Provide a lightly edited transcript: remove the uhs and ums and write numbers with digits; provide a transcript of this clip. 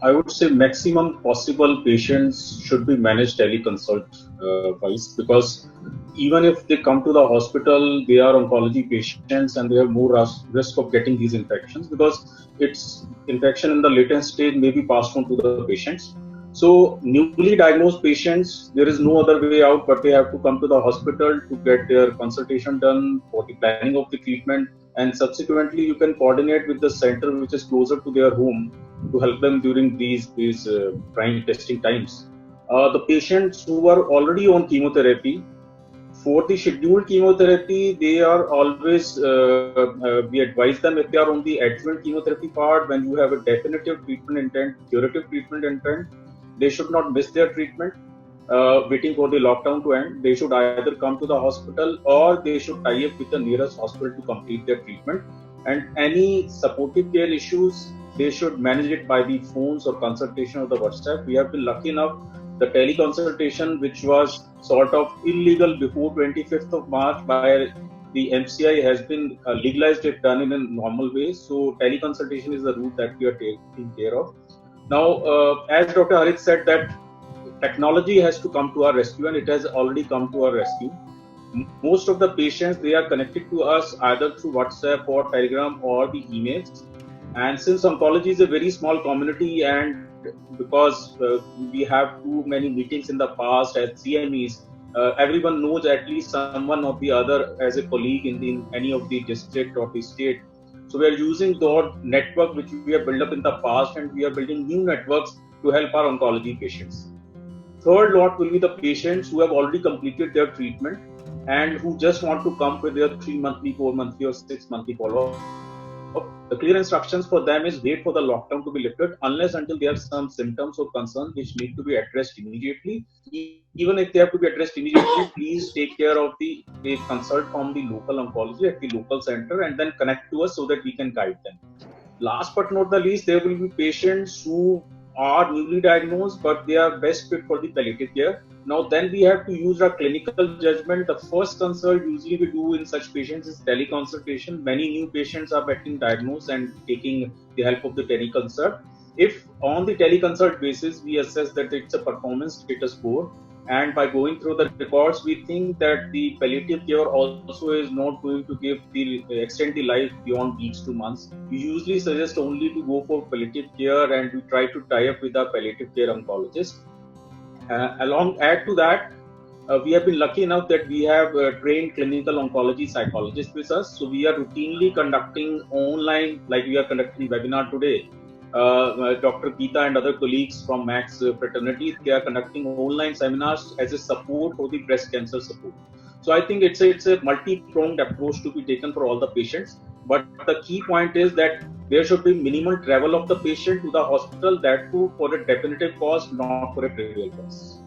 I would say maximum possible patients should be managed teleconsult wise, because even if they come to the hospital, they are oncology patients and they have more risk of getting these infections, because its infection in the latent stage may be passed on to the patients. So newly diagnosed patients, there is no other way out but they have to come to the hospital to get their consultation done for the planning of the treatment, and subsequently you can coordinate with the center which is closer to their home to help them during these trying testing times. The patients who are already on chemotherapy, for the scheduled chemotherapy, they are always we advise them, if they are on the adjuvant chemotherapy part, when you have a definitive treatment intent, curative treatment intent, they should not miss their treatment. Waiting for the lockdown to end, they should either come to the hospital or they should tie up with the nearest hospital to complete their treatment. And any supportive care issues, they should manage it by the phones or consultation or the WhatsApp. We have been lucky enough, the teleconsultation, which was sort of illegal before 25th of March by the MCI, has been legalized if done in a normal way. So teleconsultation is the route that we are taking care of. Now, as Dr. Harit said, that technology has to come to our rescue, and it has already come to our rescue. Most of the patients, they are connected to us either through WhatsApp or Telegram or the emails. And since oncology is a very small community, and because we have too many meetings in the past as CMEs, everyone knows at least someone or the other as a colleague in any of the district or the state. So we are using that network which we have built up in the past, and we are building new networks to help our oncology patients. Third lot will be the patients who have already completed their treatment and who just want to come with their 3 monthly, 4 monthly, or 6 monthly follow-up. The clear instructions for them is wait for the lockdown to be lifted unless until they have some symptoms or concerns which need to be addressed immediately. Even if they have to be addressed immediately, please take care of the consult from the local oncology at the local center and then connect to us so that we can guide them. Last but not the least, there will be patients who are newly diagnosed but they are best fit for the palliative care. Now, then we have to use our clinical judgment. The first consult usually we do in such patients is teleconsultation. Many new patients are getting diagnosed and taking the help of the teleconsult. If on the teleconsult basis we assess that it's a performance status score, and by going through the records we think that the palliative care also is not going to give the extend the life beyond weeks to months, we usually suggest only to go for palliative care, and we try to tie up with our palliative care oncologist. Along add to that, we have been lucky enough that we have trained clinical oncology psychologists with us. So we are routinely conducting online, like we are conducting webinar today. Dr. Geeta and other colleagues from Max fraternity, they are conducting online seminars as a support for the breast cancer support. So I think it's a multi-pronged approach to be taken for all the patients. But the key point is that there should be minimal travel of the patient to the hospital, that too for a definitive cause, not for a trivial cause.